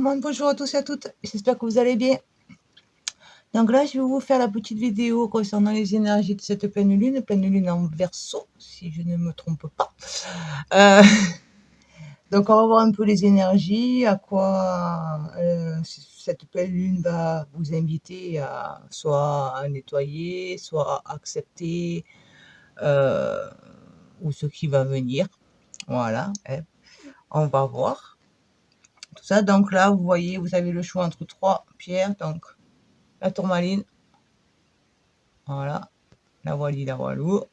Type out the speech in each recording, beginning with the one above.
monde, bonjour à tous et à toutes, j'espère que vous allez bien. Donc là, je vais vous faire la petite vidéo concernant les énergies de cette pleine lune en Verseau, si je ne me trompe pas. Donc on va voir un peu les énergies, à quoi cette pleine lune va vous inviter à soit à nettoyer, soit à accepter ou ce qui va venir. Voilà, on va voir. Tout ça, donc là, vous voyez, vous avez le choix entre 3 pierres, donc la tourmaline, voilà, la voilou,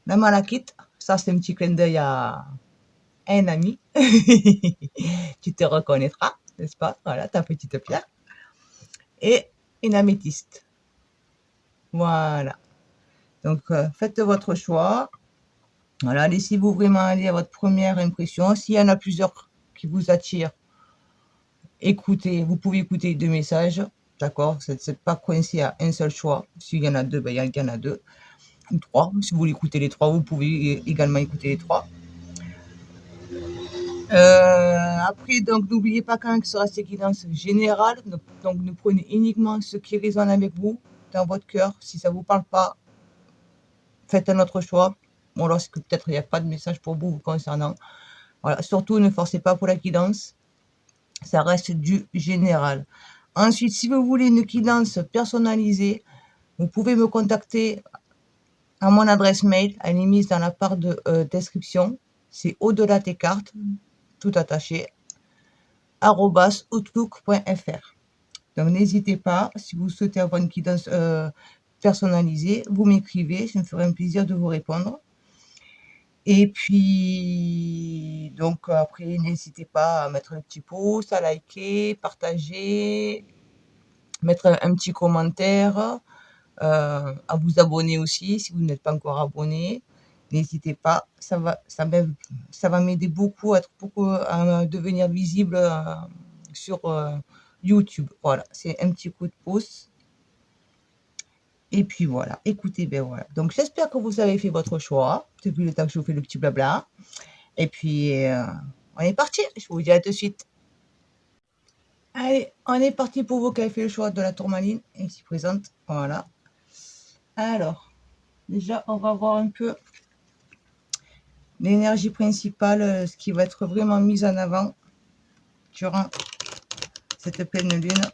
la malachite, ça c'est un petit clin d'œil à un ami, tu te reconnaîtras, n'est-ce pas? Voilà, ta petite pierre, et une améthyste, voilà. Donc faites votre choix, voilà, laissez-vous vraiment aller à votre première impression. S'il y en a plusieurs qui vous attirent, écoutez, vous pouvez écouter 2 messages, d'accord? C'est pas coincé à un seul choix. S'il y en a 2, ben, il y en a 2 ou 3. Si vous voulez écouter les 3, vous pouvez également écouter les 3. Après, donc, n'oubliez pas quand même que ce sera ces guidances générales. Donc, ne prenez uniquement ce qui résonne avec vous, dans votre cœur. Si ça ne vous parle pas, faites un autre choix. Bon, alors, c'est que peut-être il n'y a pas de message pour vous concernant. Voilà. Surtout, ne forcez pas pour la guidance. Ça reste du général. Ensuite, si vous voulez une guidance personnalisée, vous pouvez me contacter à mon adresse mail. Elle est mise dans la barre de description. C'est au-delà tes cartes, tout attaché, @outlook.fr. Donc n'hésitez pas, si vous souhaitez avoir une guidance personnalisée, vous m'écrivez, je me ferai un plaisir de vous répondre. Et puis, donc après, n'hésitez pas à mettre un petit pouce, à liker, partager, mettre un petit commentaire, à vous abonner aussi si vous n'êtes pas encore abonné. N'hésitez pas, ça va m'aider beaucoup à devenir visible sur YouTube. Voilà, c'est un petit coup de pouce. Et puis voilà, écoutez, ben voilà. Donc j'espère que vous avez fait votre choix depuis le temps que je vous fais le petit blabla. Et puis on est parti, je vous dis à tout de suite. Allez, on est parti pour vous qui avez fait le choix de la tourmaline, ici présente. Voilà. Alors, déjà, on va voir un peu l'énergie principale, ce qui va être vraiment mis en avant durant cette pleine lune.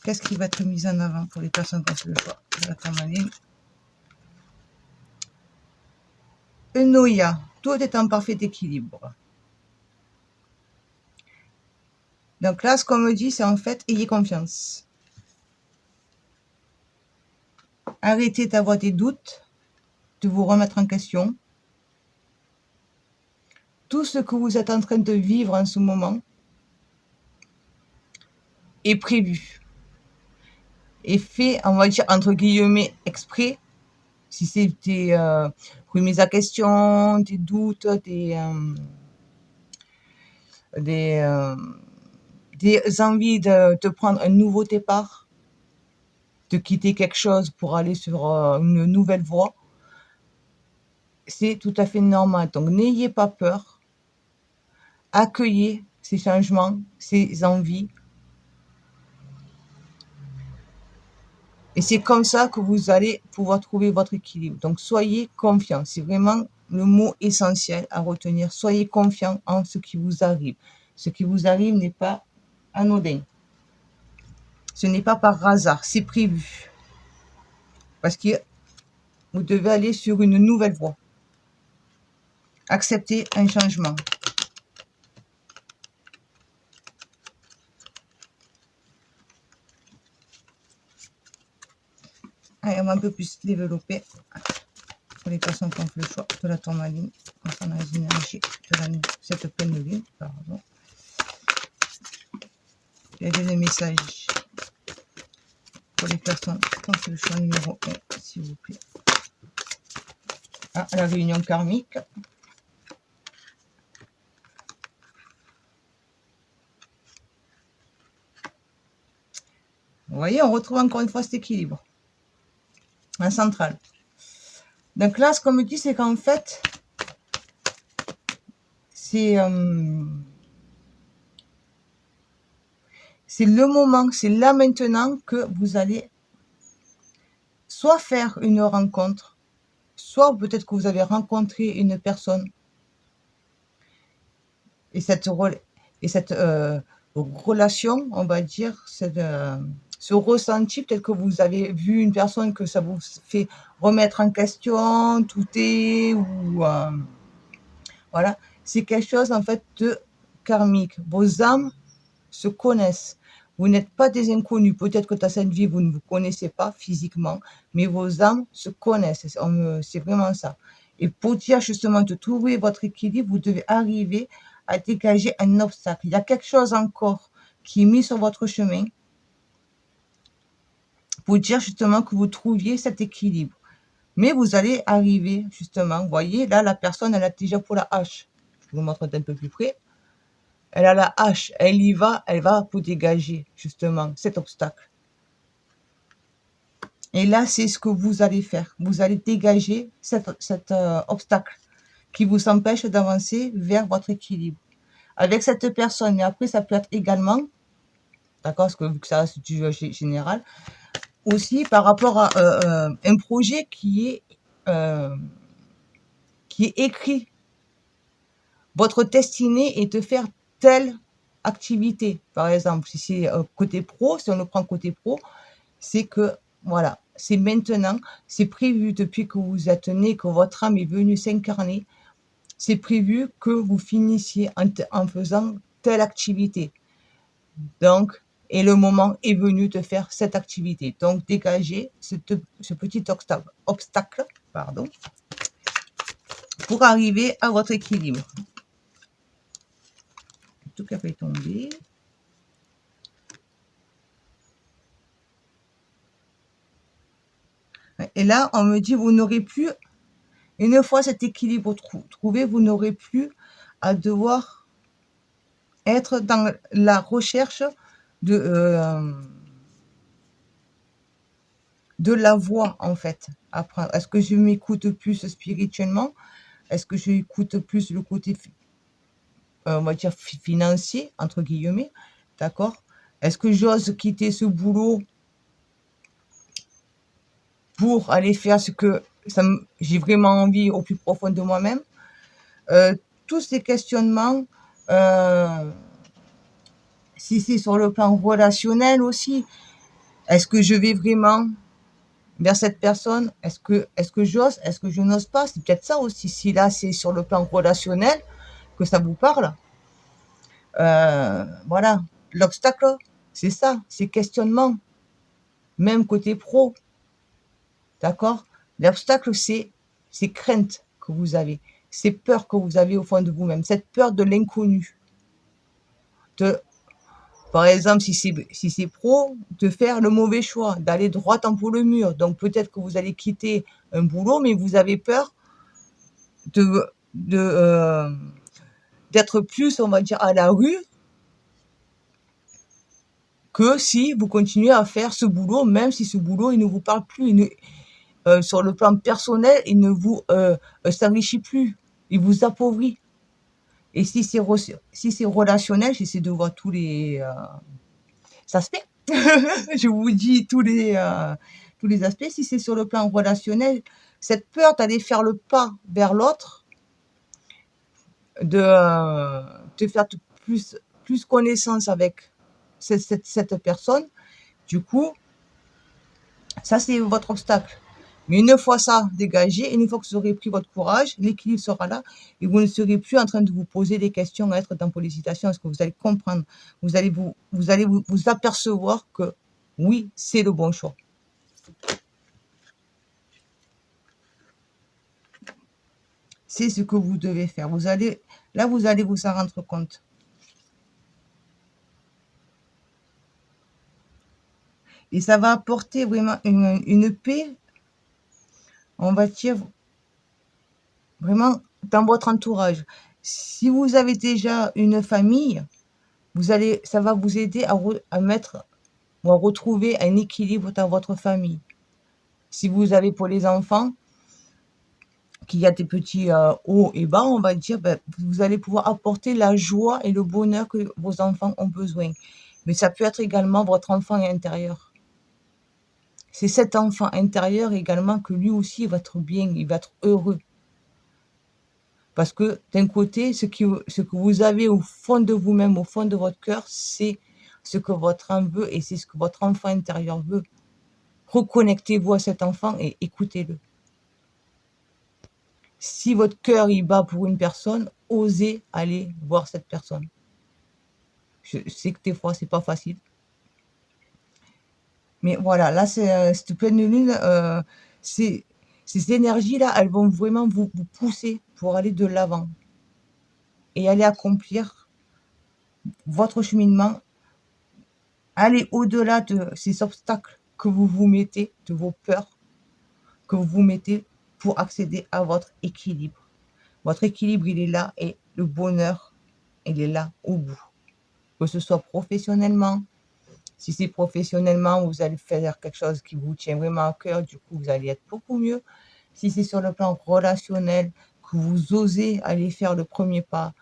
Qu'est-ce qui va être mis en avant pour les personnes qui ont fait le choix de la tourmaline? Eunoia, tout est en parfait équilibre. Donc là, ce qu'on me dit, c'est en fait, ayez confiance. Arrêtez d'avoir des doutes, de vous remettre en question. Tout ce que vous êtes en train de vivre en ce moment est prévu. Et fait, on va dire, entre guillemets, exprès. Si c'est des remises à question, des doutes, des envies de prendre un nouveau départ, de quitter quelque chose pour aller sur une nouvelle voie, c'est tout à fait normal. Donc n'ayez pas peur, accueillez ces changements, ces envies. Et c'est comme ça que vous allez pouvoir trouver votre équilibre. Donc soyez confiants, c'est vraiment le mot essentiel à retenir. Soyez confiants en ce qui vous arrive. Ce qui vous arrive n'est pas anodin. Ce n'est pas par hasard, c'est prévu. Parce que vous devez aller sur une nouvelle voie. Accepter un changement. Allez, on va un peu plus développer pour les personnes qui ont fait le choix de la tourmaline concernant les énergies de cette pleine lune. Pardon. Il y a des messages pour les personnes qui ont fait le choix numéro 1, s'il vous plaît. Ah, la réunion karmique. Vous voyez, on retrouve encore une fois cet équilibre. Un central. Donc là, ce qu'on me dit, c'est qu'en fait, c'est le moment, c'est là maintenant que vous allez soit faire une rencontre, soit peut-être que vous avez rencontré une personne et cette relation, on va dire, ce ressenti, peut-être que vous avez vu une personne que ça vous fait remettre en question, douter, ou voilà, c'est quelque chose en fait de karmique. Vos âmes se connaissent. Vous n'êtes pas des inconnus. Peut-être que dans cette vie, vous ne vous connaissez pas physiquement, mais vos âmes se connaissent. C'est vraiment ça. Et pour dire justement de trouver votre équilibre, vous devez arriver à dégager un obstacle. Il y a quelque chose encore qui est mis sur votre chemin pour dire justement que vous trouviez cet équilibre. Mais vous allez arriver justement, vous voyez, là, la personne, elle a déjà pour la hache. Je vous montre d'un peu plus près. Elle a la hache, elle y va, elle va pour dégager justement cet obstacle. Et là, c'est ce que vous allez faire. Vous allez dégager cet obstacle qui vous empêche d'avancer vers votre équilibre. Avec cette personne, mais après, ça peut être également, d'accord, parce que vu que ça c'est du général, aussi par rapport à un projet qui est écrit. Votre destinée est de faire telle activité. Par exemple, si c'est côté pro, si on le prend côté pro, c'est que, voilà, c'est maintenant, c'est prévu depuis que vous êtes né, que votre âme est venue s'incarner, c'est prévu que vous finissiez en faisant telle activité. Donc, et le moment est venu de faire cette activité. Donc, dégagez ce petit obstacle, pardon, pour arriver à votre équilibre. Tout qui a fait tomber. Et là, on me dit, vous n'aurez plus, une fois cet équilibre trouvé, vous n'aurez plus à devoir être dans la recherche de la voie, en fait. Après, est-ce que je m'écoute plus spirituellement? Est-ce que je écoute plus le côté, on va dire, financier, entre guillemets? D'accord? Est-ce que j'ose quitter ce boulot pour aller faire ce que j'ai vraiment envie au plus profond de moi-même? Tous ces questionnements, si c'est sur le plan relationnel aussi, est-ce que je vais vraiment vers cette personne? Est-ce que j'ose? Est-ce que je n'ose pas? C'est peut-être ça aussi. Si là, c'est sur le plan relationnel que ça vous parle, voilà. L'obstacle, c'est ça, c'est questionnement. Même côté pro, d'accord? L'obstacle, c'est crainte que vous avez. C'est peur que vous avez au fond de vous-même. Cette peur de l'inconnu. Par exemple, si c'est pro, de faire le mauvais choix, d'aller droit en pour le mur. Donc peut-être que vous allez quitter un boulot, mais vous avez peur d'être plus, on va dire, à la rue, que si vous continuez à faire ce boulot, même si ce boulot, il ne vous parle plus. Sur le plan personnel, il ne vous s'enrichit plus. Il vous appauvrit. Et si c'est relationnel, j'essaie de voir tous les aspects. Je vous dis tous les aspects. Si c'est sur le plan relationnel, cette peur d'aller faire le pas vers l'autre, de faire plus connaissance avec cette personne, du coup, ça c'est votre obstacle. Mais une fois ça dégagé, une fois que vous aurez pris votre courage, l'équilibre sera là et vous ne serez plus en train de vous poser des questions, à être dans l'hésitation, parce que vous allez comprendre, vous allez vous apercevoir que oui, c'est le bon choix. C'est ce que vous devez faire. Vous allez vous en rendre compte. Et ça va apporter vraiment une paix, on va dire, vraiment dans votre entourage. Si vous avez déjà une famille, ça va vous aider à mettre ou à retrouver un équilibre dans votre famille. Si vous avez pour les enfants, qu'il y a des petits hauts et bas, on va dire, ben, vous allez pouvoir apporter la joie et le bonheur que vos enfants ont besoin. Mais ça peut être également votre enfant intérieur. C'est cet enfant intérieur également que lui aussi il va être bien, il va être heureux. Parce que d'un côté, ce que vous avez au fond de vous-même, au fond de votre cœur, c'est ce que votre âme veut et c'est ce que votre enfant intérieur veut. Reconnectez-vous à cet enfant et écoutez-le. Si votre cœur il bat pour une personne, osez aller voir cette personne. Je sais que des fois, c'est pas facile. Mais voilà, là, c'est cette pleine lune, ces énergies-là, elles vont vraiment vous pousser pour aller de l'avant et aller accomplir votre cheminement, aller au-delà de ces obstacles que vous vous mettez, de vos peurs que vous vous mettez pour accéder à votre équilibre. Votre équilibre, il est là et le bonheur, il est là au bout. Que ce soit professionnellement, si c'est professionnellement, vous allez faire quelque chose qui vous tient vraiment à cœur, du coup, vous allez être beaucoup mieux. Si c'est sur le plan relationnel, que vous osez aller faire le premier pas,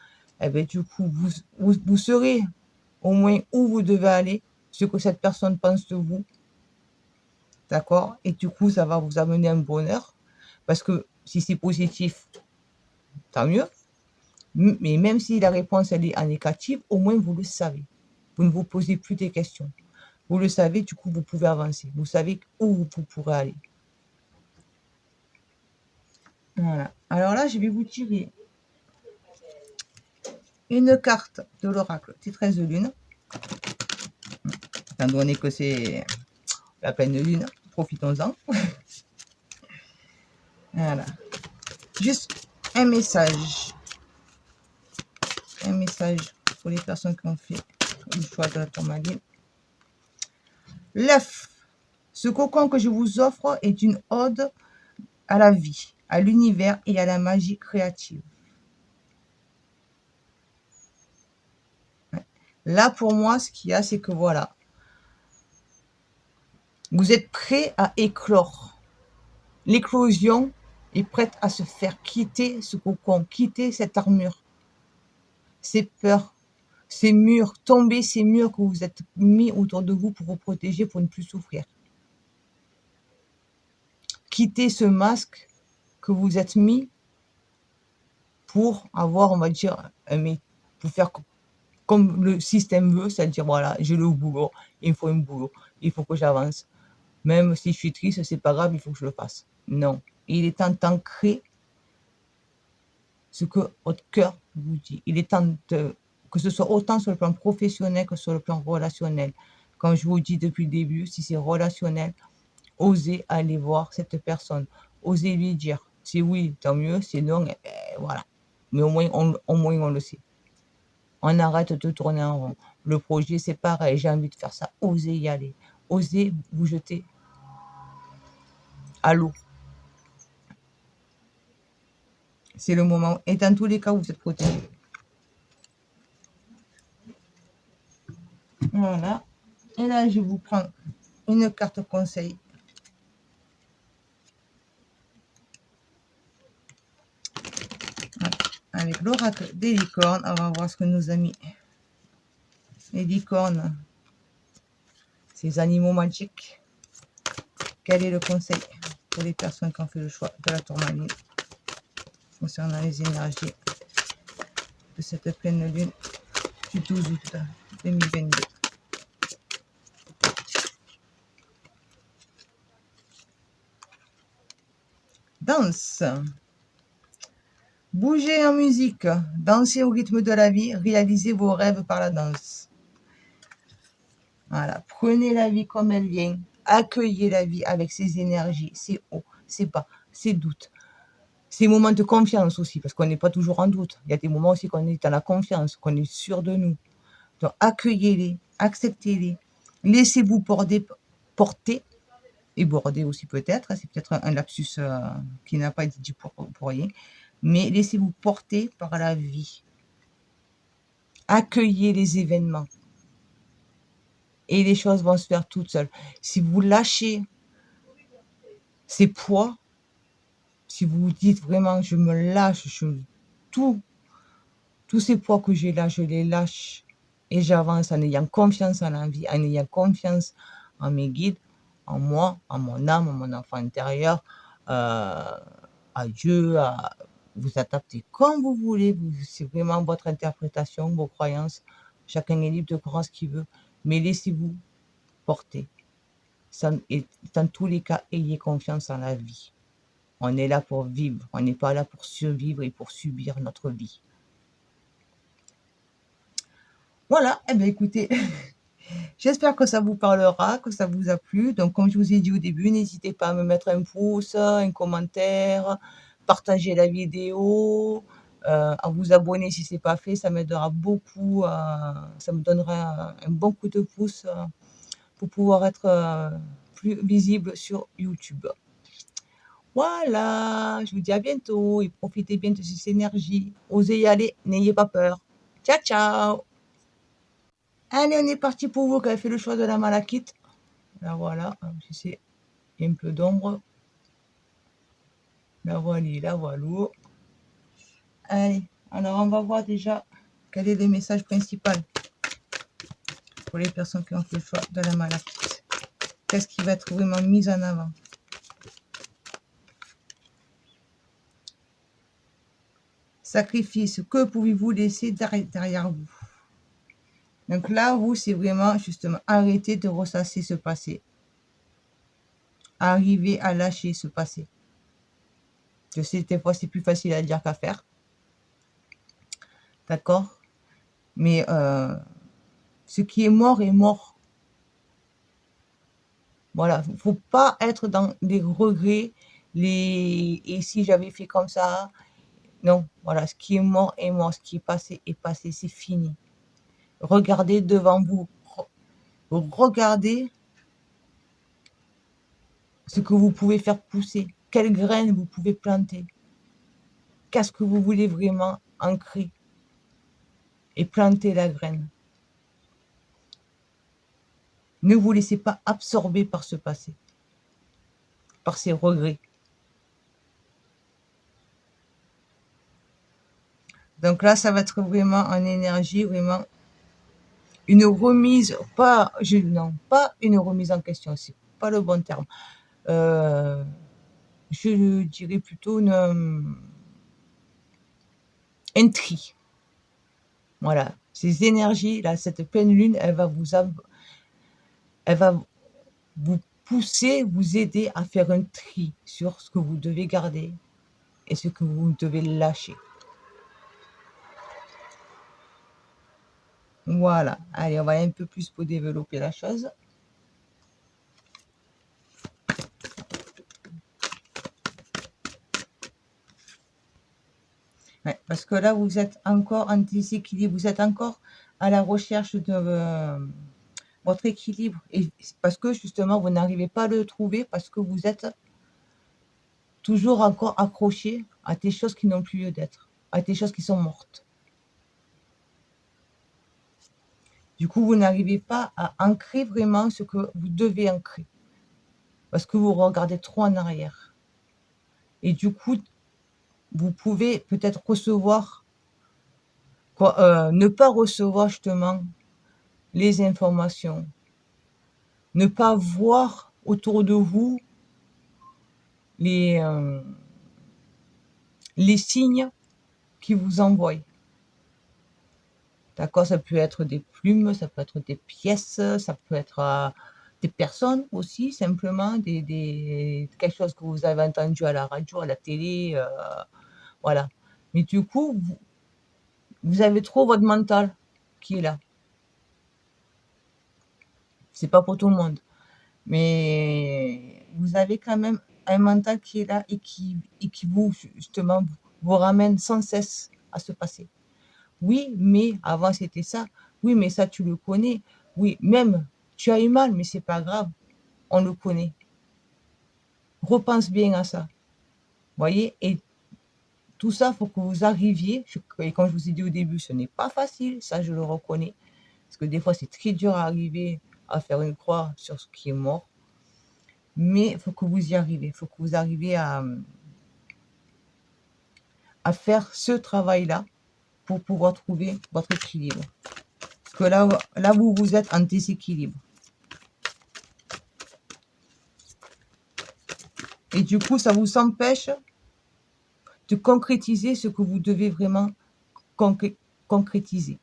eh bien, du coup, vous serez au moins où vous devez aller, ce que cette personne pense de vous. D'accord? Et du coup, ça va vous amener un bonheur. Parce que si c'est positif, tant mieux. Mais même si la réponse elle est en négative, au moins vous le savez. Vous ne vous posez plus des questions. Vous le savez, du coup, vous pouvez avancer. Vous savez où vous pourrez aller. Voilà. Alors là, je vais vous tirer une carte de l'oracle Titresse de lune. Étant donné que c'est la pleine lune, profitons-en. Voilà. Juste un message. Un message pour les personnes qui ont fait le choix de la tourmaline. L'œuf. Ce cocon que je vous offre est une ode à la vie, à l'univers et à la magie créative. Là, pour moi, ce qu'il y a, c'est que voilà, vous êtes prêt à éclore. L'éclosion est prête à se faire, quitter ce cocon, quitter cette armure, ces peurs, ces murs, tomber ces murs que vous êtes mis autour de vous pour vous protéger, pour ne plus souffrir. Quitter ce masque que vous êtes mis pour avoir, on va dire, pour faire comme le système veut, c'est-à-dire, voilà, j'ai le boulot, il me faut un boulot, il faut que j'avance. Même si je suis triste, c'est pas grave, il faut que je le fasse. Non. Il est temps d'ancrer ce que votre cœur vous dit. Il est temps que ce soit autant sur le plan professionnel que sur le plan relationnel. Comme je vous dis depuis le début, si c'est relationnel, osez aller voir cette personne. Osez lui dire. C'est oui, tant mieux, c'est non, voilà. Mais au moins, on le sait. On arrête de tourner en rond. Le projet, c'est pareil, j'ai envie de faire ça. Osez y aller. Osez vous jeter à l'eau. C'est le moment. Et dans tous les cas, vous êtes protégé. Voilà. Et là, je vous prends une carte conseil. Voilà. Avec l'oracle des licornes. On va voir ce que nos amis les licornes, ces animaux magiques. Quel est le conseil pour les personnes qui ont fait le choix de la tourmaline concernant les énergies de cette pleine lune du 12 août 2022. Danse. Bougez en musique, dansez au rythme de la vie, réalisez vos rêves par la danse. Voilà, prenez la vie comme elle vient, accueillez la vie avec ses énergies, ses hauts, ses bas, ses doutes, ses moments de confiance aussi, parce qu'on n'est pas toujours en doute. Il y a des moments aussi qu'on est dans la confiance, qu'on est sûr de nous. Donc accueillez-les, acceptez-les, laissez-vous porter et border aussi peut-être, c'est peut-être un lapsus qui n'a pas été dit pour rien, mais laissez-vous porter par la vie. Accueillez les événements et les choses vont se faire toutes seules. Si vous lâchez ces poids Si vous vous dites vraiment, je me lâche, tout, tous ces poids que j'ai là, je les lâche et j'avance en ayant confiance en la vie, en ayant confiance en mes guides, en moi, en mon âme, en mon enfant intérieur, à Dieu, vous adaptez comme vous voulez, c'est vraiment votre interprétation, vos croyances. Chacun est libre de croire ce qu'il veut, mais laissez-vous porter. Et dans tous les cas, ayez confiance en la vie. On est là pour vivre, on n'est pas là pour survivre et pour subir notre vie. Voilà, eh bien écoutez, j'espère que ça vous parlera, que ça vous a plu. Donc comme je vous ai dit au début, n'hésitez pas à me mettre un pouce, un commentaire, partager la vidéo, à vous abonner si ce n'est pas fait, ça m'aidera beaucoup, ça me donnera un bon coup de pouce pour pouvoir être plus visible sur YouTube. Voilà, je vous dis à bientôt et profitez bien de cette énergie. Osez y aller, n'ayez pas peur. Ciao, ciao. Allez, on est parti pour vous qui avez fait le choix de la malachite. La voilà, je sais, il y a un peu d'ombre. La voilà, la voilà. Allez, alors on va voir déjà quel est le message principal pour les personnes qui ont fait le choix de la malachite. Qu'est-ce qui va être vraiment mis en avant? Sacrifice, que pouvez-vous laisser derrière vous? Donc là, vous, c'est vraiment justement arrêter de ressasser ce passé. Arriver à lâcher ce passé. Je sais, des fois, c'est plus facile à dire qu'à faire. D'accord? Mais ce qui est mort est mort. Voilà, il ne faut pas être dans des regrets, et si j'avais fait comme ça. Non, voilà, ce qui est mort est mort, ce qui est passé, c'est fini. Regardez devant vous, regardez ce que vous pouvez faire pousser, quelles graines vous pouvez planter, qu'est-ce que vous voulez vraiment ancrer et planter la graine. Ne vous laissez pas absorber par ce passé, par ces regrets. Donc là, ça va être vraiment en énergie, vraiment une remise, non, pas une remise en question, c'est pas le bon terme. Je dirais plutôt un tri. Voilà, ces énergies, là, cette pleine lune, elle va vous pousser, vous aider à faire un tri sur ce que vous devez garder et ce que vous devez lâcher. Voilà, allez, on va aller un peu plus pour développer la chose. Ouais, parce que là, vous êtes encore en déséquilibre, vous êtes encore à la recherche de votre équilibre. Et parce que justement, vous n'arrivez pas à le trouver, parce que vous êtes toujours encore accroché à des choses qui n'ont plus lieu d'être, à des choses qui sont mortes. Du coup, vous n'arrivez pas à ancrer vraiment ce que vous devez ancrer, parce que vous regardez trop en arrière. Et du coup, vous pouvez peut-être recevoir, ne pas recevoir justement les informations, ne pas voir autour de vous les signes qui vous envoient. D'accord, ça peut être des plumes, ça peut être des pièces, ça peut être des personnes aussi, simplement, quelque chose que vous avez entendu à la radio, à la télé, voilà. Mais du coup, vous avez trop votre mental qui est là. C'est pas pour tout le monde. Mais vous avez quand même un mental qui est là et qui vous, justement, vous ramène sans cesse à ce passé. Oui, mais avant c'était ça. Oui, mais ça tu le connais. Oui, même tu as eu mal, mais c'est pas grave. On le connaît. Repense bien à ça. Voyez? Et tout ça, il faut que vous arriviez. Et comme je vous ai dit au début, ce n'est pas facile. Ça, je le reconnais. Parce que des fois, c'est très dur à arriver à faire une croix sur ce qui est mort. Mais il faut que vous y arriviez. Il faut que vous arriviez à faire ce travail-là pour pouvoir trouver votre équilibre. Parce que là vous êtes en déséquilibre. Et du coup, ça vous empêche de concrétiser ce que vous devez vraiment concrétiser.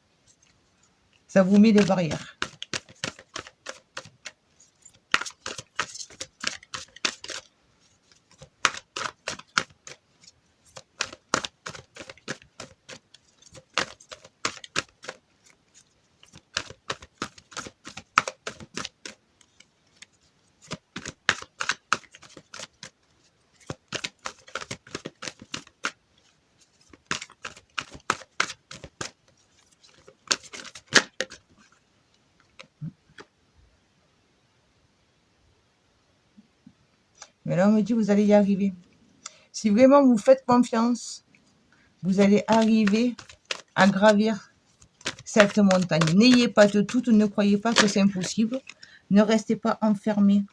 Ça vous met des barrières. Mais là, on me dit, vous allez y arriver. Si vraiment vous faites confiance, vous allez arriver à gravir cette montagne. N'ayez pas de doute, ne croyez pas que c'est impossible. Ne restez pas enfermé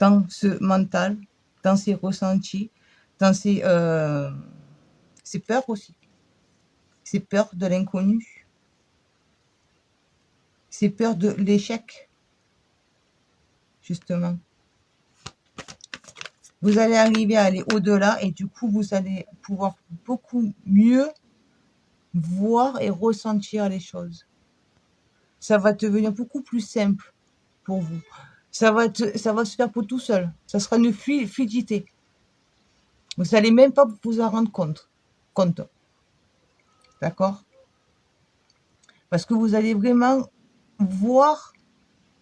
dans ce mental, dans ces ressentis, dans ces peurs aussi. Ces peurs de l'inconnu. Ces peurs de l'échec, justement. Vous allez arriver à aller au-delà et du coup, vous allez pouvoir beaucoup mieux voir et ressentir les choses. Ça va devenir beaucoup plus simple pour vous. Ça va se faire pour tout seul. Ça sera une fluidité. Vous n'allez même pas vous en rendre compte. D'accord? Parce que vous allez vraiment voir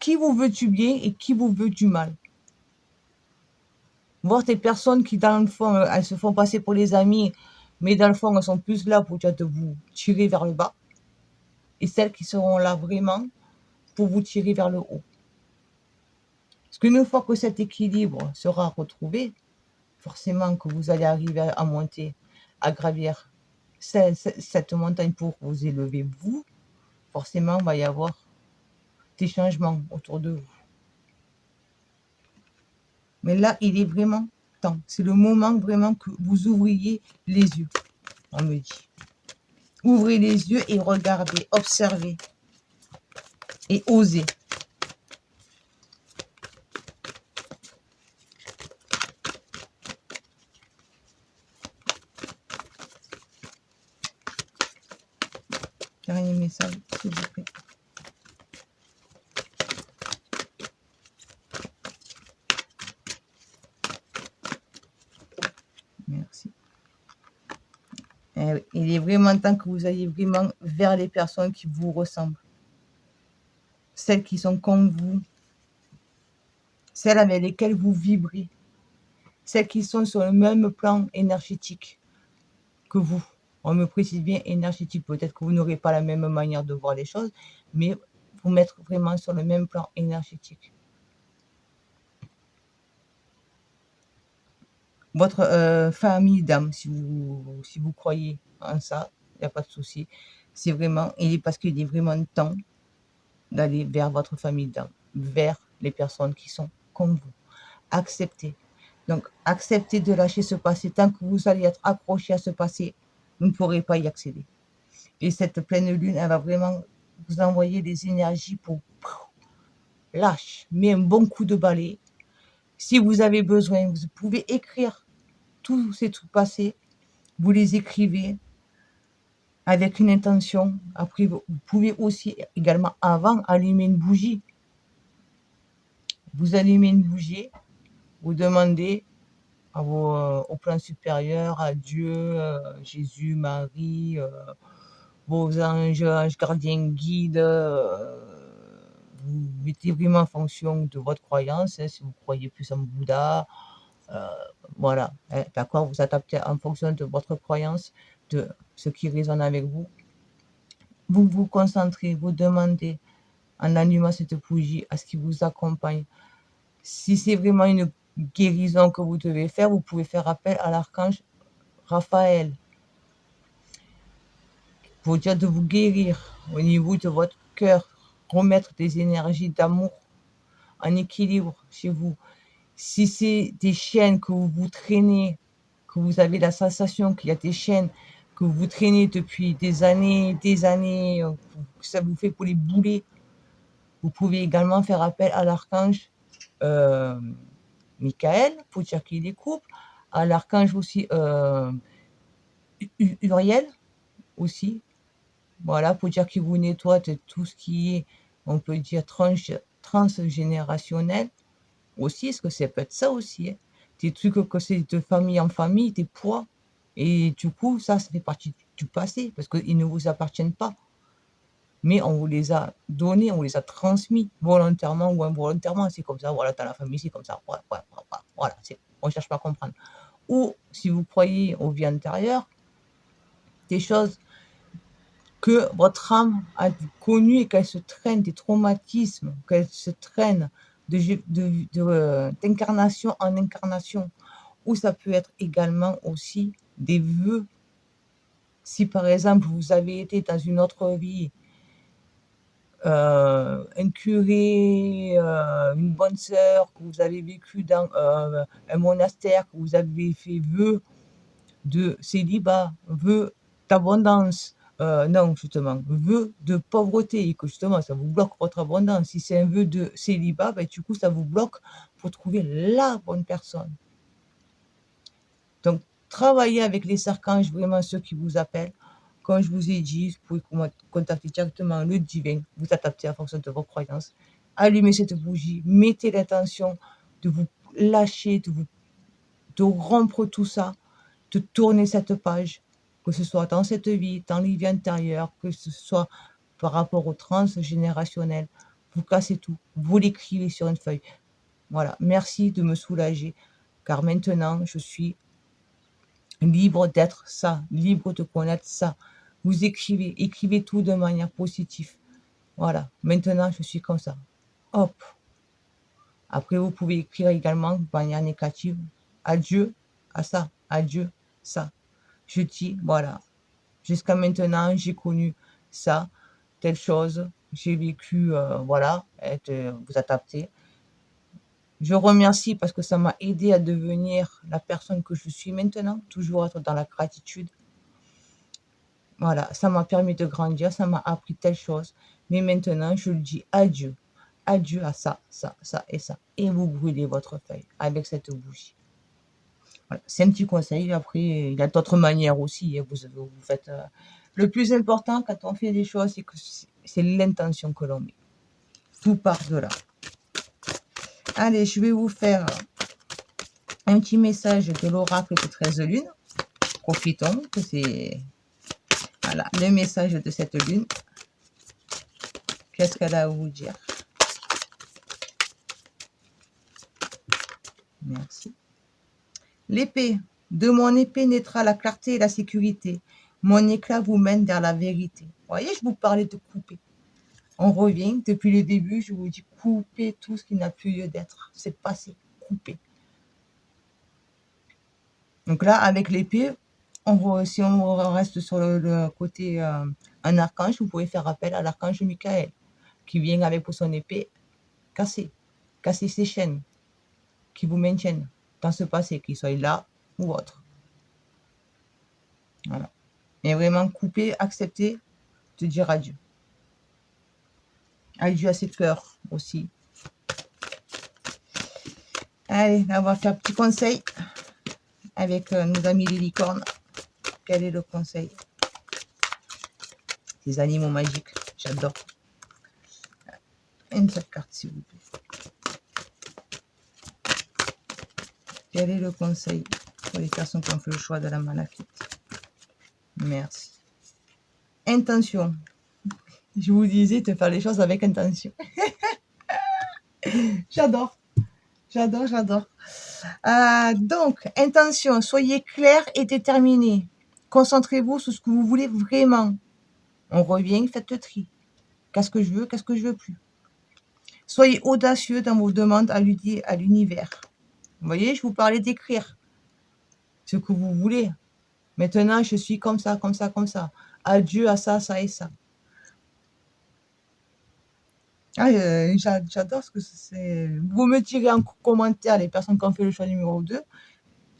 qui vous veut du bien et qui vous veut du mal. Voir des personnes qui, dans le fond, elles se font passer pour les amis, mais dans le fond, elles sont plus là pour de vous tirer vers le bas. Et celles qui seront là vraiment pour vous tirer vers le haut. Parce qu'une fois que cet équilibre sera retrouvé, forcément que vous allez arriver à monter, à gravir cette montagne pour vous élever, vous, forcément, il va y avoir des changements autour de vous. Mais là, il est vraiment temps. C'est le moment vraiment que vous ouvriez les yeux, on me dit. Ouvrez les yeux et regardez, observez et osez. Dernier message, s'il vous plaît. Merci. Il est vraiment temps que vous alliez vraiment vers les personnes qui vous ressemblent. Celles qui sont comme vous. Celles avec lesquelles vous vibrez. Celles qui sont sur le même plan énergétique que vous. On me précise bien énergétique. Peut-être que vous n'aurez pas la même manière de voir les choses, mais vous mettre vraiment sur le même plan énergétique. Votre famille d'âme, si vous croyez en ça, il n'y a pas de souci. C'est vraiment, parce qu'il est vraiment temps d'aller vers votre famille d'âme, vers les personnes qui sont comme vous. Acceptez. Donc, acceptez de lâcher ce passé. Tant que vous allez être accroché à ce passé, vous ne pourrez pas y accéder. Et cette pleine lune, elle va vraiment vous envoyer des énergies pour lâche, mets un bon coup de balai. Si vous avez besoin, vous pouvez écrire tous ces trucs passés. Vous les écrivez avec une intention. Après, vous pouvez aussi également, avant, allumer une bougie. Vous allumez une bougie, vous demandez au plan supérieur, à Dieu, Jésus, Marie, vos anges gardiens, guides, vous mettez vraiment en fonction de votre croyance, si vous croyez plus en Bouddha, voilà, d'accord, vous adaptez en fonction de votre croyance, de ce qui résonne avec vous. Vous vous concentrez, vous demandez, en allumant cette bougie, à ce qui vous accompagne. Si c'est vraiment une guérison que vous devez faire, vous pouvez faire appel à l'archange Raphaël pour dire de vous guérir au niveau de votre cœur, remettre des énergies d'amour en équilibre chez vous. Si c'est des chaînes que vous traînez que vous avez la sensation qu'il y a des chaînes que vous traînez depuis des années, que ça vous fait pour les boulets, vous pouvez également faire appel à l'archange Michael pour dire qu'il les coupe, à l'archange aussi Uriel aussi, voilà, pour dire qu'il vous nettoie de tout ce qui est, on peut dire, transgénérationnel aussi, parce que ça peut être ça aussi, hein. Des trucs que c'est de famille en famille, des poids, et du coup, ça fait partie du passé, parce qu'ils ne vous appartiennent pas. Mais on vous les a donnés, on vous les a transmis, volontairement ou involontairement, c'est comme ça, voilà, dans la famille, c'est comme ça, voilà, on ne cherche pas à comprendre. Ou, si vous croyez aux vies antérieures, des choses que votre âme a connues et qu'elle se traîne, des traumatismes, qu'elle se traîne d'incarnation en incarnation, ou ça peut être également aussi des vœux. Si par exemple vous avez été dans une autre vie un curé, une bonne sœur, que vous avez vécu dans un monastère, que vous avez fait vœu de célibat, vœu d'abondance, non, justement, vœu de pauvreté, et que justement, ça vous bloque votre abondance. Si c'est un vœu de célibat, ben, du coup, ça vous bloque pour trouver la bonne personne. Donc, travaillez avec les archanges, vraiment ceux qui vous appellent. Comme je vous ai dit, vous pouvez contacter directement le divin, vous adapter en fonction de vos croyances. Allumez cette bougie, mettez l'intention de vous lâcher, de rompre tout ça, de tourner cette page, que ce soit dans cette vie, dans les vies antérieures, que ce soit par rapport au transgénérationnel. Vous cassez tout, vous l'écrivez sur une feuille. Voilà, merci de me soulager, car maintenant, je suis libre d'être ça, libre de connaître ça. Vous écrivez tout de manière positive. Voilà, maintenant, je suis comme ça. Hop. Après, vous pouvez écrire également de manière négative. Adieu à ça, adieu ça. Je dis, voilà, jusqu'à maintenant, j'ai connu ça, telle chose, j'ai vécu, voilà, vous adapter. Je remercie parce que ça m'a aidé à devenir la personne que je suis maintenant, toujours être dans la gratitude. Voilà, ça m'a permis de grandir, ça m'a appris telle chose. Mais maintenant, je le dis adieu. Adieu à ça, ça, ça et ça. Et vous brûlez votre feuille avec cette bougie. Voilà, c'est un petit conseil. Après, il y a d'autres manières aussi, hein. Vous faites. Le plus important quand on fait des choses, c'est que c'est l'intention que l'on met. Tout part de là. Allez, je vais vous faire un petit message de l'oracle de 13 lunes. Profitons que c'est voilà, le message de cette lune. Qu'est-ce qu'elle a à vous dire? Merci. L'épée. De mon épée naîtra la clarté et la sécurité. Mon éclat vous mène vers la vérité. Vous voyez, je vous parlais de couper. On revient, depuis le début, je vous dis couper tout ce qui n'a plus lieu d'être. C'est passé, couper. Donc là, avec l'épée, si on reste sur le côté un archange, vous pouvez faire appel à l'archange Michael, qui vient avec pour son épée casser ces chaînes qui vous maintiennent dans ce passé, qu'ils soient là ou autre. Voilà. Et vraiment couper, accepter, de dire adieu. Adieu à ses peurs aussi. Allez, là, on va faire un petit conseil avec nos amis les licornes. Quel est le conseil? Ces animaux magiques, j'adore. Une seule carte, s'il vous plaît. Quel est le conseil pour les personnes qui ont fait le choix de la malafite? Merci. Intention. Je vous disais de faire les choses avec intention. J'adore. J'adore, j'adore. Donc, intention, soyez clair et déterminé. Concentrez-vous sur ce que vous voulez vraiment. On revient, faites le tri. Qu'est-ce que je veux, qu'est-ce que je veux plus. Soyez audacieux dans vos demandes à l'univers. Vous voyez, je vous parlais d'écrire ce que vous voulez. Maintenant, je suis comme ça, comme ça, comme ça. Adieu à ça, ça et ça. J'adore ce que c'est. Vous me direz en commentaire les personnes qui ont fait le choix numéro 2.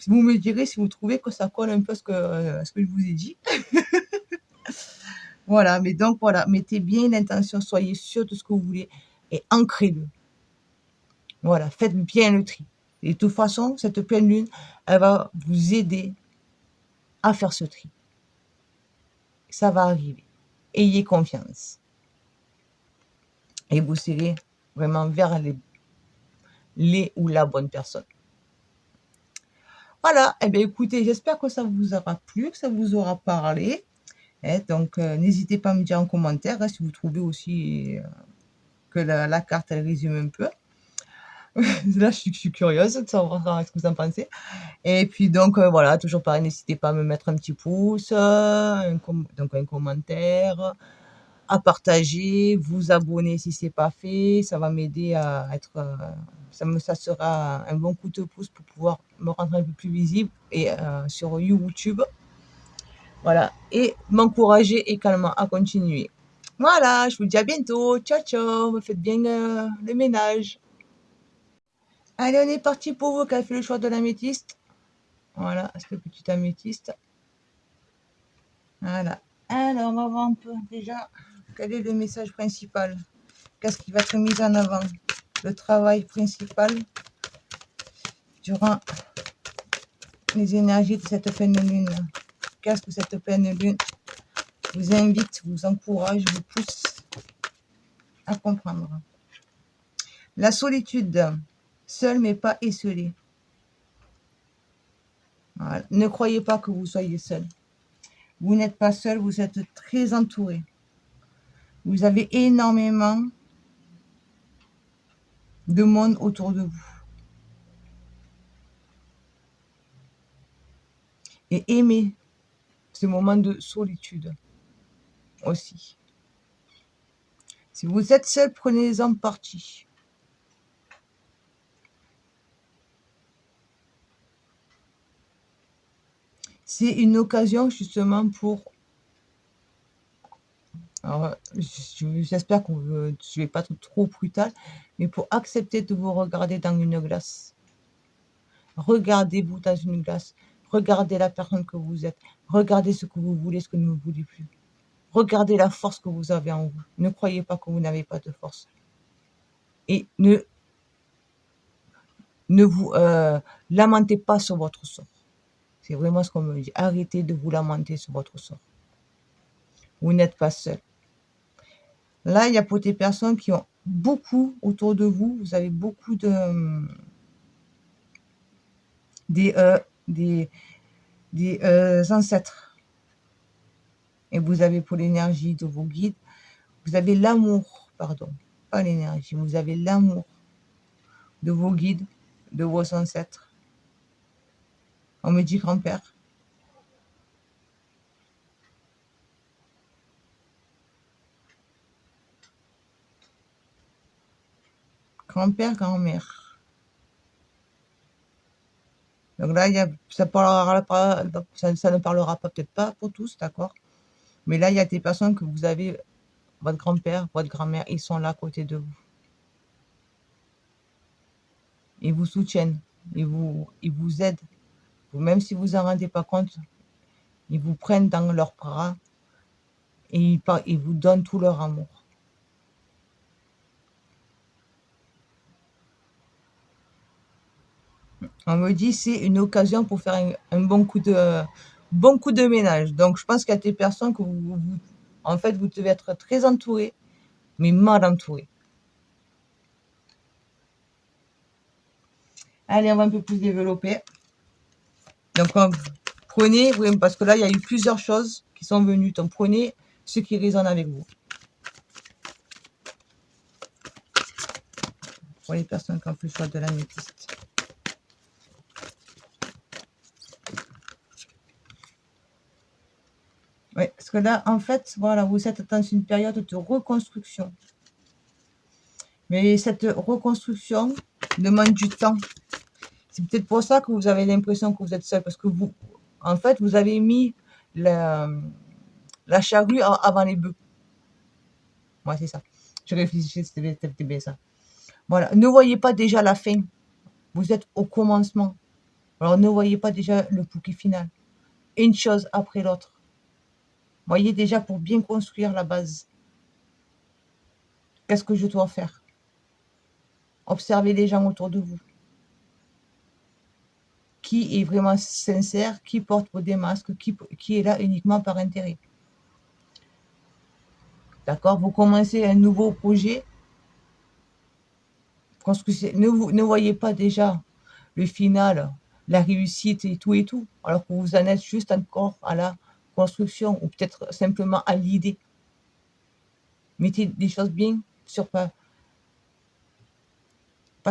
Vous me direz si vous trouvez que ça colle un peu à ce que je vous ai dit. Voilà, mais donc voilà, mettez bien l'intention, soyez sûr de ce que vous voulez et ancrez-le. Voilà, faites bien le tri. Et de toute façon, cette pleine lune, elle va vous aider à faire ce tri. Ça va arriver. Ayez confiance. Et vous serez vraiment vers les ou la bonne personne. Voilà, eh bien écoutez, j'espère que ça vous aura plu, que ça vous aura parlé. Donc, n'hésitez pas à me dire en commentaire si vous trouvez aussi que la carte, elle résume un peu. Là, je suis curieuse de savoir ce que vous en pensez. Et puis, donc, voilà, toujours pareil, n'hésitez pas à me mettre un petit pouce, donc un commentaire, à partager, vous abonner si ce n'est pas fait. Ça va m'aider à être... ça sera un bon coup de pouce pour pouvoir me rendre un peu plus visible et sur YouTube. Voilà, et m'encourager également à continuer. Voilà, je vous dis à bientôt. Ciao, ciao. Me faites bien le ménage. Allez, on est parti pour vous qui avez fait le choix de l'améthyste. Voilà, ce petit améthyste. Voilà. Alors, on va voir un peu déjà quel est le message principal. Qu'est-ce qui va être mis en avant? Le travail principal durant les énergies de cette pleine lune. Qu'est-ce que cette pleine lune vous invite, vous encourage, vous pousse à comprendre? La solitude, seul mais pas esselé. Voilà. Ne croyez pas que vous soyez seul. Vous n'êtes pas seul, vous êtes très entouré. Vous avez énormément de monde autour de vous. Et aimez ce moment de solitude aussi. Si vous êtes seul, prenez-en parti. C'est une occasion justement pour... Alors, j'espère que je ne vais pas trop brutal, mais pour accepter de vous regarder dans une glace. Regardez-vous dans une glace. Regardez la personne que vous êtes. Regardez ce que vous voulez, ce que vous ne voulez plus. Regardez la force que vous avez en vous. Ne croyez pas que vous n'avez pas de force. Et ne vous lamentez pas sur votre sort. C'est vraiment ce qu'on me dit. Arrêtez de vous lamenter sur votre sort. Vous n'êtes pas seul. Là, il y a pour des personnes qui ont beaucoup autour de vous. Vous avez beaucoup de... des ancêtres. Et vous avez pour l'énergie de vos guides, vous avez l'amour, pardon, pas l'énergie, vous avez l'amour de vos guides, de vos ancêtres. On me dit grand-père. Grand-père, grand-mère. Donc là, ça ne parlera pas, peut-être pas pour tous, d'accord? Mais là, il y a des personnes que vous avez, votre grand-père, votre grand-mère, ils sont là à côté de vous. Ils vous soutiennent, ils vous aident. Même si vous en rendez pas compte, ils vous prennent dans leurs bras et ils vous donnent tout leur amour. On me dit c'est une occasion pour faire un bon coup de ménage. Donc je pense qu'il y a des personnes que en fait, vous devez être très entouré, mais mal entouré. Allez, on va un peu plus développer. Donc prenez, oui, parce que là, il y a eu plusieurs choses qui sont venues. Donc prenez ce qui résonne avec vous. Pour les personnes qui ont fait le choix de l'améthyste. Oui, parce que là, en fait, voilà, vous êtes dans une période de reconstruction. Mais cette reconstruction demande du temps. C'est peut-être pour ça que vous avez l'impression que vous êtes seul, parce que vous, en fait, vous avez mis la charrue avant les bœufs. Ouais, c'est ça. Je réfléchissais, c'était bien ça. Voilà. Ne voyez pas déjà la fin. Vous êtes au commencement. Alors ne voyez pas déjà le bouquet final. Une chose après l'autre. Voyez déjà pour bien construire la base. Qu'est-ce que je dois faire? Observez les gens autour de vous. Qui est vraiment sincère, qui porte des masques, qui est là uniquement par intérêt. D'accord? Vous commencez un nouveau projet. Ne voyez pas déjà le final, la réussite et tout, alors que vous en êtes juste encore à la construction ou peut-être simplement à l'idée. Mettez des choses bien sur pas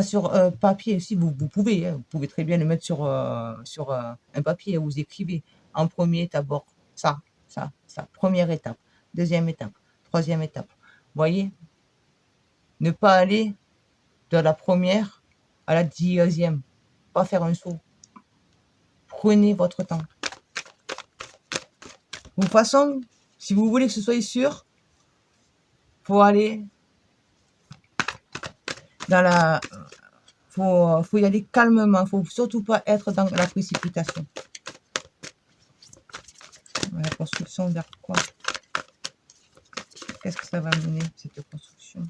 sur papier. Si vous pouvez, hein, vous pouvez très bien le mettre sur, un papier. Vous écrivez en premier d'abord ça, ça. Première étape, deuxième étape, troisième étape. Voyez, ne pas aller de la première à la 10e. Pas faire un saut. Prenez votre temps. De toute façon, si vous voulez que ce soit sûr, faut aller dans la... faut y aller calmement. Faut surtout pas être dans la précipitation. La construction vers quoi? Qu'est-ce que ça va mener, cette construction?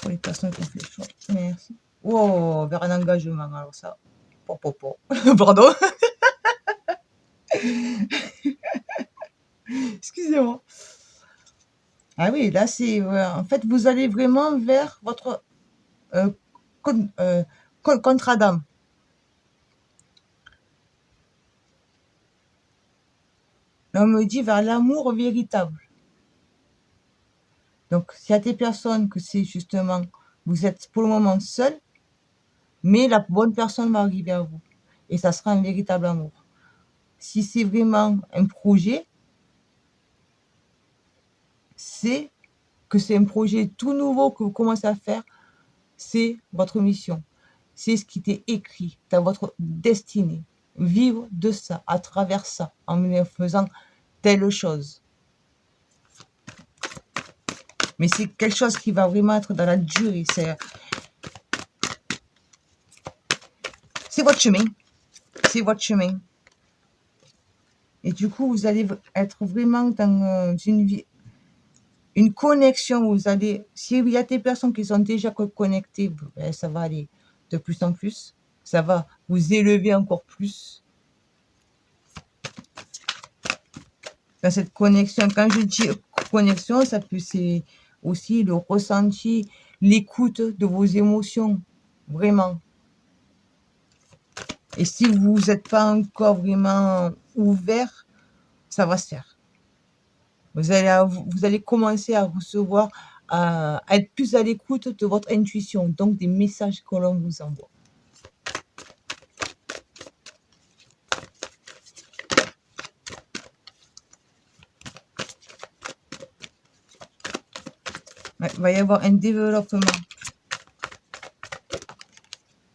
Pour les personnes qui ont fait le choix. Merci. Oh, vers un engagement. Alors ça, pardon. Excusez-moi. Ah oui, là, c'est... en fait, vous allez vraiment vers votre contrat d'âme. On me dit vers l'amour véritable. Donc, s'il y a des personnes que c'est justement, vous êtes pour le moment seul, mais la bonne personne va arriver à vous. Et ça sera un véritable amour. Si c'est vraiment un projet, c'est que c'est un projet tout nouveau que vous commencez à faire, c'est votre mission. C'est ce qui t'est écrit, dans votre destinée. Vivre de ça, à travers ça, en faisant telle chose. Mais c'est quelque chose qui va vraiment être dans la durée. C'est votre chemin. C'est votre chemin. Et du coup, vous allez être vraiment dans une connexion. Vous allez, s'il y a des personnes qui sont déjà connectées, ben, ça va aller de plus en plus. Ça va vous élever encore plus. Dans cette connexion, quand je dis connexion, ça peut, c'est aussi le ressenti, l'écoute de vos émotions. Vraiment. Et si vous n'êtes pas encore vraiment ouvert, ça va se faire. Vous allez commencer à recevoir, à être plus à l'écoute de votre intuition, donc des messages que l'on vous envoie. Ouais, il va y avoir un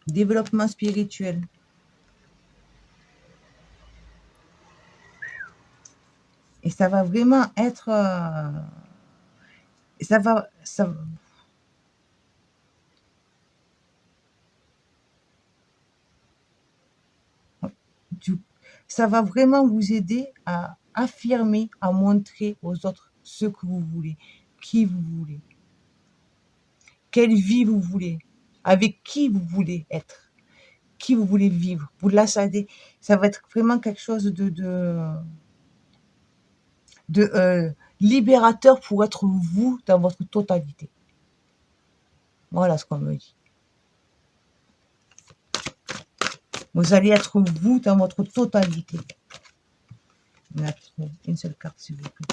développement spirituel. Et ça va vraiment être... ça va vraiment vous aider à affirmer, à montrer aux autres ce que vous voulez, qui vous voulez, quelle vie vous voulez, avec qui vous voulez être, qui vous voulez vivre. Vous l'assadez. Ça va être vraiment quelque chose de libérateur pour être vous dans votre totalité. Voilà ce qu'on me dit. Vous allez être vous dans votre totalité. Une seule carte, s'il vous plaît.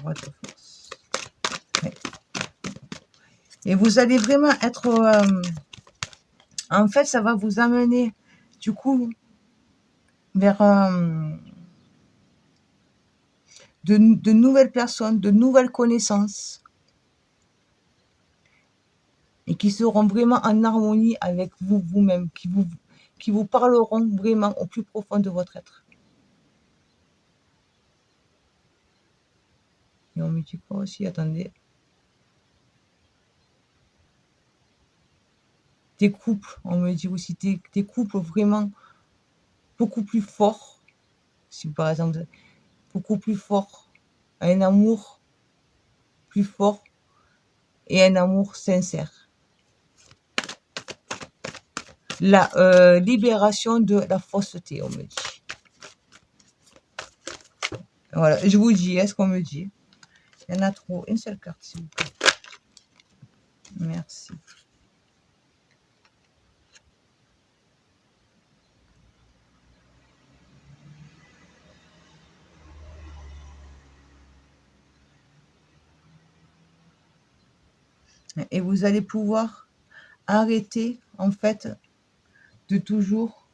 Ouais. Et vous allez vraiment être... en fait, ça va vous amener, du coup, vers de nouvelles personnes, de nouvelles connaissances. Et qui seront vraiment en harmonie avec vous-même, qui vous parleront vraiment au plus profond de votre être. Et on me dit quoi aussi? Attendez. Des couples, on me dit aussi des couples vraiment beaucoup plus forts. Si par exemple, beaucoup plus forts, un amour plus fort et un amour sincère. La libération de la fausseté, on me dit. Voilà, je vous dis, est-ce qu'on me dit? Il y en a trop. Une seule carte, s'il vous plaît. Merci. Et vous allez pouvoir arrêter, en fait, de toujours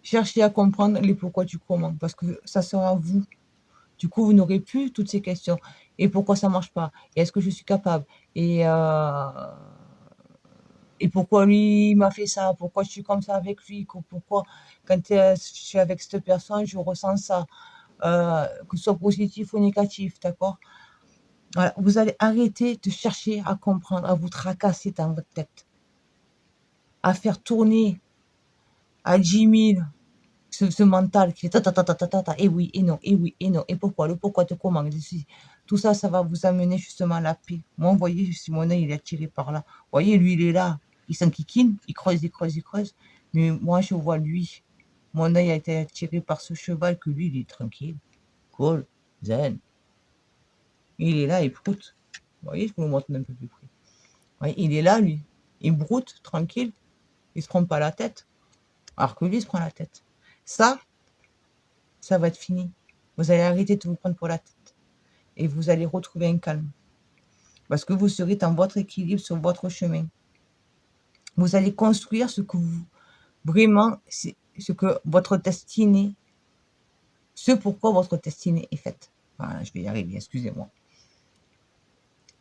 chercher à comprendre les pourquoi du comment, parce que ça sera vous. Du coup, vous n'aurez plus toutes ces questions. Et pourquoi ça marche pas? Et est-ce que je suis capable? Et pourquoi lui il m'a fait ça? Pourquoi je suis comme ça avec lui? Pourquoi quand je suis avec cette personne, je ressens ça? Que ce soit positif ou négatif, d'accord? Voilà, vous allez arrêter de chercher à comprendre, à vous tracasser dans votre tête, à faire tourner à 10 000 ce mental qui fait ta ta ta ta ta ta ta, et oui, et non, et oui, et non, et pourquoi, le pourquoi de comment, tout ça, ça va vous amener justement à la paix. Moi, vous voyez, si mon œil, il est attiré par là. Vous voyez, lui, il est là, il s'enquiquine, il creuse, il creuse, il creuse. Mais moi, je vois lui. Mon œil a été attiré par ce cheval que lui, il est tranquille, cool, zen. Il est là, il broute. Vous voyez, je vous le montre d'un peu plus près. Vous voyez, il est là, lui. Il broute, tranquille. Il se prend pas la tête. Alors que lui, il se prend la tête. Ça va être fini. Vous allez arrêter de vous prendre pour la tête. Et vous allez retrouver un calme. Parce que vous serez dans votre équilibre sur votre chemin. Vous allez construire ce que vous, vraiment, ce que votre destinée, ce pourquoi votre destinée est faite. Voilà, je vais y arriver, excusez-moi.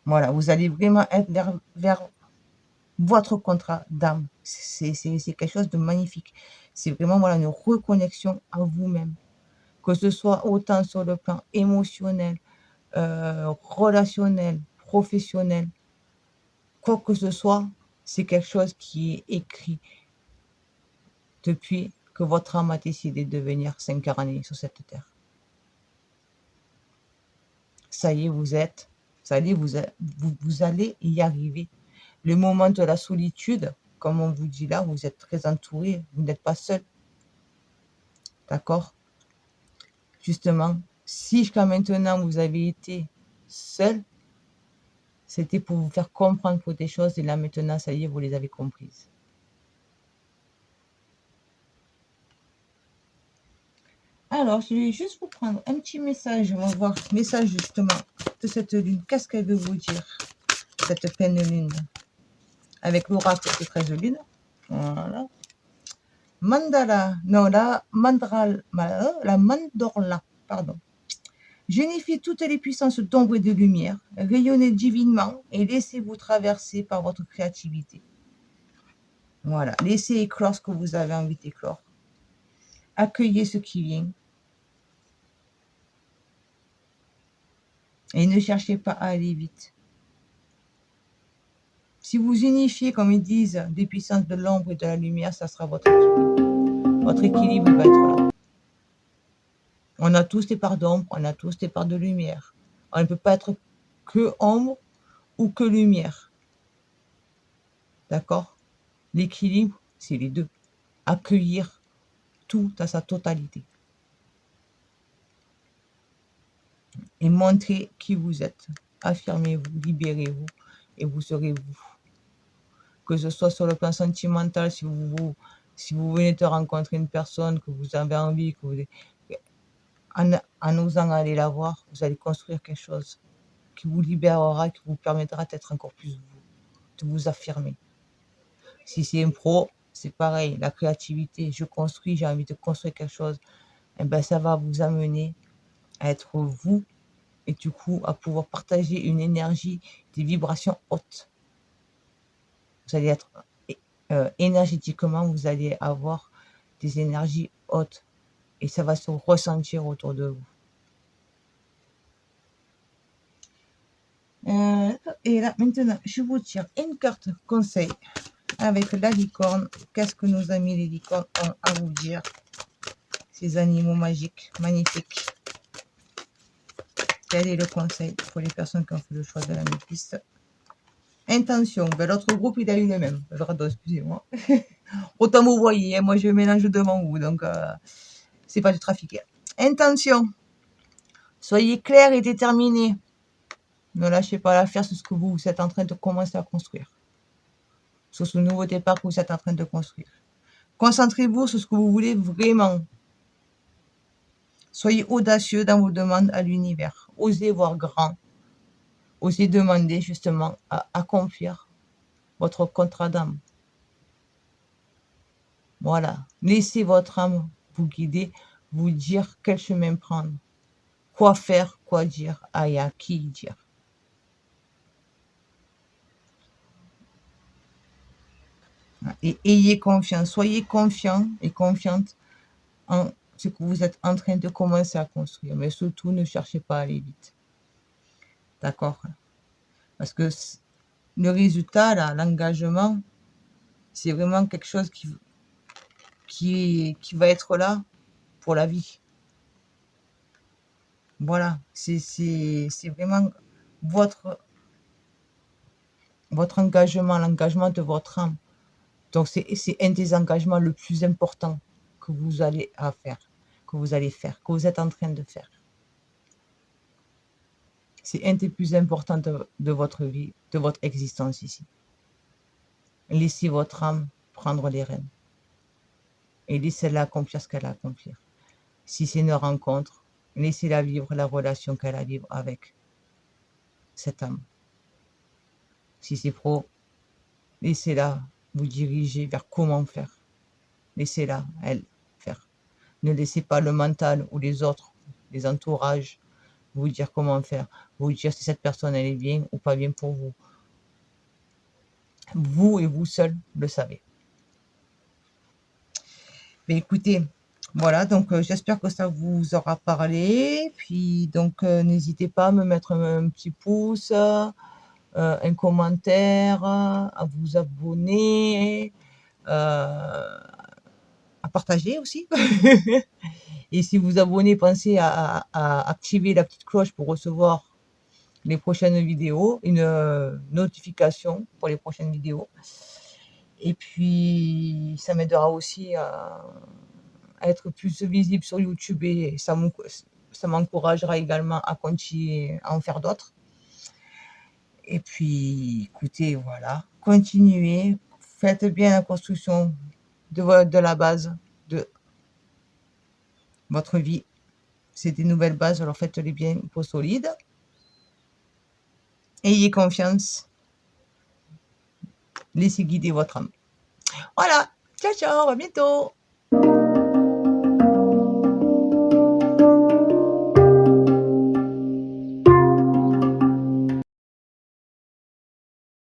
Voilà, vous allez vraiment être vers votre contrat d'âme. C'est quelque chose de magnifique. C'est vraiment voilà, une reconnexion à vous-même. Que ce soit autant sur le plan émotionnel, relationnel, professionnel, quoi que ce soit, c'est quelque chose qui est écrit depuis que votre âme a décidé de venir s'incarner sur cette terre. Ça y est, vous êtes, ça y est, vous allez y arriver. Le moment de la solitude, comme on vous dit là, vous êtes très entouré, vous n'êtes pas seul. D'accord? Justement, si jusqu'à maintenant vous avez été seul, c'était pour vous faire comprendre pour des choses et là maintenant, ça y est, vous les avez comprises. Alors, je vais juste vous prendre un petit message. On va voir le message justement de cette lune. Qu'est-ce qu'elle veut vous dire, cette pleine lune? Avec l'oracle de 13 lunes. Voilà. Mandala, non, la mandorla, pardon. J'unifie toutes les puissances d'ombre et de lumière, rayonnez divinement et laissez-vous traverser par votre créativité. Voilà, laissez éclore ce que vous avez envie d'éclore. Accueillez ce qui vient. Et ne cherchez pas à aller vite. Si vous unifiez, comme ils disent, des puissances de l'ombre et de la lumière, ça sera votre équilibre. Votre équilibre va être là. On a tous des parts d'ombre, on a tous des parts de lumière. On ne peut pas être que ombre ou que lumière. D'accord? L'équilibre, c'est les deux. Accueillir tout à sa totalité. Et montrez qui vous êtes. Affirmez-vous, libérez-vous et vous serez vous. Que ce soit sur le plan sentimental, si vous venez de rencontrer une personne que vous avez envie, en osant aller la voir, vous allez construire quelque chose qui vous libérera, qui vous permettra d'être encore plus vous, de vous affirmer. Si c'est un pro, c'est pareil, la créativité, je construis, j'ai envie de construire quelque chose, et ben ça va vous amener à être vous et du coup à pouvoir partager une énergie, des vibrations hautes. Vous allez être énergétiquement, vous allez avoir des énergies hautes. et ça va se ressentir autour de vous. Et là, maintenant, je vous tire une carte conseil avec la licorne. Qu'est-ce que nos amis les licornes ont à vous dire? Ces animaux magiques, magnifiques. Quel est le conseil pour les personnes qui ont fait le choix de la métiste? Intention. Ben, l'autre groupe, il a eu le même. Pardon, excusez-moi. Autant vous voyez, hein, moi je mélange devant vous, donc c'est pas du trafic. Intention. Soyez clair et déterminé. Ne lâchez pas l'affaire sur ce que vous êtes en train de commencer à construire. Sur ce nouveau départ que vous êtes en train de construire. Concentrez-vous sur ce que vous voulez vraiment. Soyez audacieux dans vos demandes à l'univers. Osez voir grand. Osez demander justement à accomplir votre contrat d'âme. Voilà. Laissez votre âme vous guider, vous dire quel chemin prendre. Quoi faire, quoi dire, et à qui dire. Et ayez confiance, soyez confiant et confiante en ce que vous êtes en train de commencer à construire. Mais surtout, ne cherchez pas à aller vite. D'accord? Parce que le résultat, là, l'engagement, c'est vraiment quelque chose qui va être là pour la vie. Voilà, c'est vraiment votre engagement, l'engagement de votre âme. Donc, c'est un des engagements le plus important que vous allez faire, que vous êtes en train de faire. C'est un des plus importants de votre vie, de votre existence ici. Laissez votre âme prendre les rênes et laissez-la accomplir ce qu'elle a à accomplir. Si c'est une rencontre, laissez-la vivre la relation qu'elle a à vivre avec cette âme. Si c'est pro, laissez-la vous diriger vers comment faire. Laissez-la, elle, faire. Ne laissez pas le mental ou les autres, les entourages, vous dire comment faire, vous dire si cette personne elle est bien ou pas bien pour vous. Vous et vous seul le savez. Mais écoutez, voilà, donc j'espère que ça vous aura parlé. Puis donc n'hésitez pas à me mettre un petit pouce, un commentaire, à vous abonner, à partager aussi. Et si vous abonnez, pensez à activer la petite cloche pour recevoir les prochaines vidéos, une notification pour les prochaines vidéos. Et puis, ça m'aidera aussi à être plus visible sur YouTube et ça m'encouragera également à continuer à en faire d'autres. Et puis, écoutez, voilà, continuez, faites bien la construction de la base de votre vie. C'est des nouvelles bases, alors faites-les bien pour solides. Ayez confiance. Laissez guider votre âme. Voilà, ciao ciao, à bientôt.